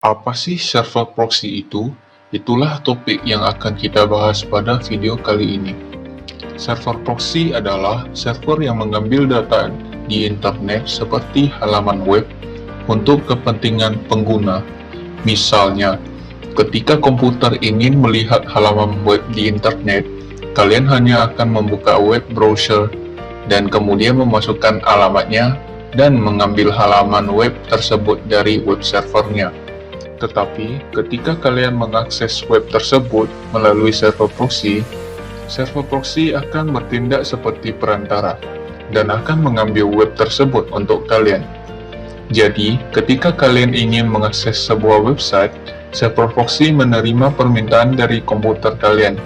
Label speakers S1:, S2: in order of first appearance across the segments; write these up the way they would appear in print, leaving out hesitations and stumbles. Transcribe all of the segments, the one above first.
S1: Apa sih server proxy itu? Itulah topik yang akan kita bahas pada video kali ini. Server proxy adalah server yang mengambil data di internet seperti halaman web untuk kepentingan pengguna. Misalnya, ketika komputer ingin melihat halaman web di internet, kalian hanya akan membuka web browser dan kemudian memasukkan alamatnya dan mengambil halaman web tersebut dari web servernya. Tetapi, ketika kalian mengakses web tersebut melalui server proxy akan bertindak seperti perantara dan akan mengambil web tersebut untuk kalian. Jadi, ketika kalian ingin mengakses sebuah website, server proxy menerima permintaan dari komputer kalian,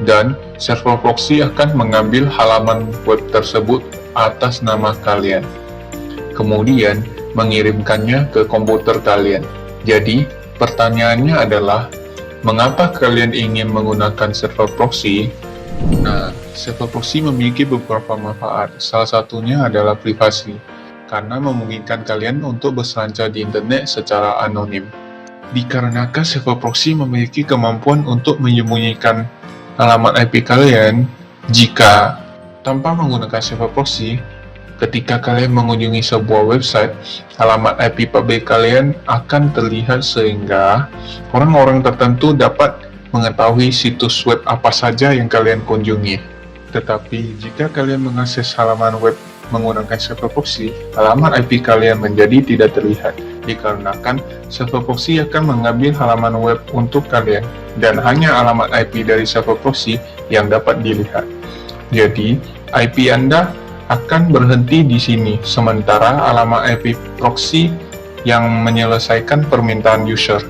S1: dan server proxy akan mengambil halaman web tersebut atas nama kalian, kemudian mengirimkannya ke komputer kalian. Jadi, pertanyaannya adalah, mengapa kalian ingin menggunakan server proxy? Nah, server proxy memiliki beberapa manfaat. Salah satunya adalah privasi, karena memungkinkan kalian untuk berselancar di internet secara anonim. Dikarenakan server proxy memiliki kemampuan untuk menyembunyikan alamat IP kalian, jika tanpa menggunakan server proxy, ketika kalian mengunjungi sebuah website, alamat IP publik kalian akan terlihat sehingga orang-orang tertentu dapat mengetahui situs web apa saja yang kalian kunjungi. Tetapi, jika kalian mengakses halaman web menggunakan server proxy, alamat IP kalian menjadi tidak terlihat, dikarenakan server proxy akan mengambil halaman web untuk kalian, dan hanya alamat IP dari server proxy yang dapat dilihat. Jadi, IP Anda akan berhenti di sini, sementara alamat IP proxy yang menyelesaikan permintaan user.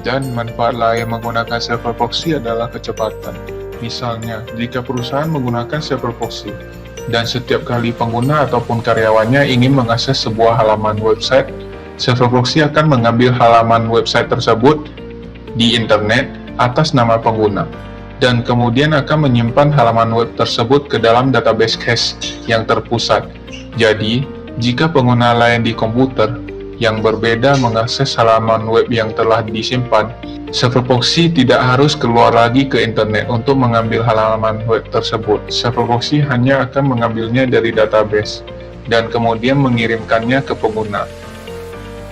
S1: Dan manfaat lain menggunakan server proxy adalah kecepatan. Misalnya, jika perusahaan menggunakan server proxy, dan setiap kali pengguna ataupun karyawannya ingin mengakses sebuah halaman website, server proxy akan mengambil halaman website tersebut di internet atas nama pengguna, dan kemudian akan menyimpan halaman web tersebut ke dalam database cache yang terpusat. Jadi, jika pengguna lain di komputer yang berbeda mengakses halaman web yang telah disimpan, server proxy tidak harus keluar lagi ke internet untuk mengambil halaman web tersebut. Server proxy hanya akan mengambilnya dari database dan kemudian mengirimkannya ke pengguna.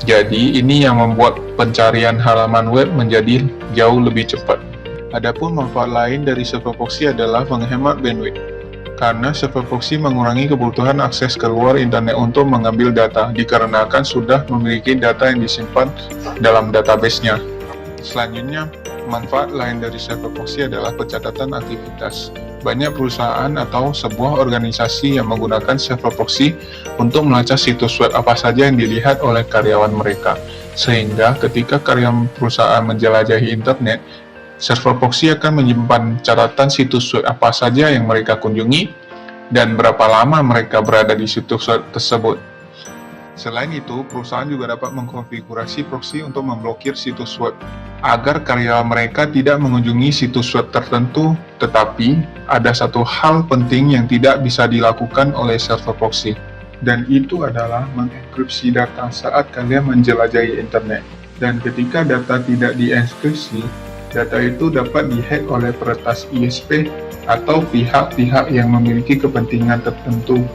S1: Jadi, ini yang membuat pencarian halaman web menjadi jauh lebih cepat. Adapun manfaat lain dari server proxy adalah menghemat bandwidth, karena server proxy mengurangi kebutuhan akses keluar internet untuk mengambil data, dikarenakan sudah memiliki data yang disimpan dalam database-nya. Selanjutnya, manfaat lain dari server proxy adalah pencatatan aktivitas. Banyak perusahaan atau sebuah organisasi yang menggunakan server proxy untuk melacak situs web apa saja yang dilihat oleh karyawan mereka, sehingga ketika karyawan perusahaan menjelajahi internet, server proxy akan menyimpan catatan situs web apa saja yang mereka kunjungi dan berapa lama mereka berada di situs web tersebut. Selain itu, perusahaan juga dapat mengkonfigurasi proxy untuk memblokir situs web agar karyawan mereka tidak mengunjungi situs web tertentu. Tetapi, ada satu hal penting yang tidak bisa dilakukan oleh server proxy, dan itu adalah mengenkripsi data saat kalian menjelajahi internet. Dan ketika data tidak dienkripsi, data itu dapat dihack oleh peretas ISP atau pihak-pihak yang memiliki kepentingan tertentu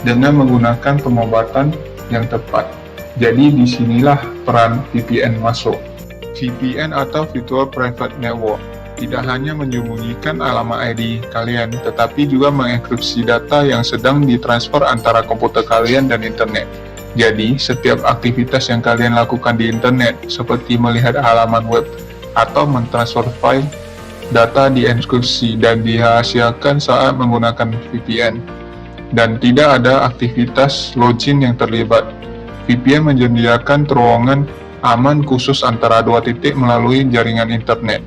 S1: dengan menggunakan pengobatan yang tepat. Jadi disinilah peran VPN masuk. VPN atau Virtual Private Network tidak hanya menyembunyikan alamat ID kalian, tetapi juga mengenkripsi data yang sedang ditransfer antara komputer kalian dan internet. Jadi, setiap aktivitas yang kalian lakukan di internet, seperti melihat halaman web atau mentransfer file, data dienkripsi dan dirahasiakan saat menggunakan VPN, dan tidak ada aktivitas login yang terlibat. VPN menyediakan terowongan aman khusus antara dua titik melalui jaringan internet.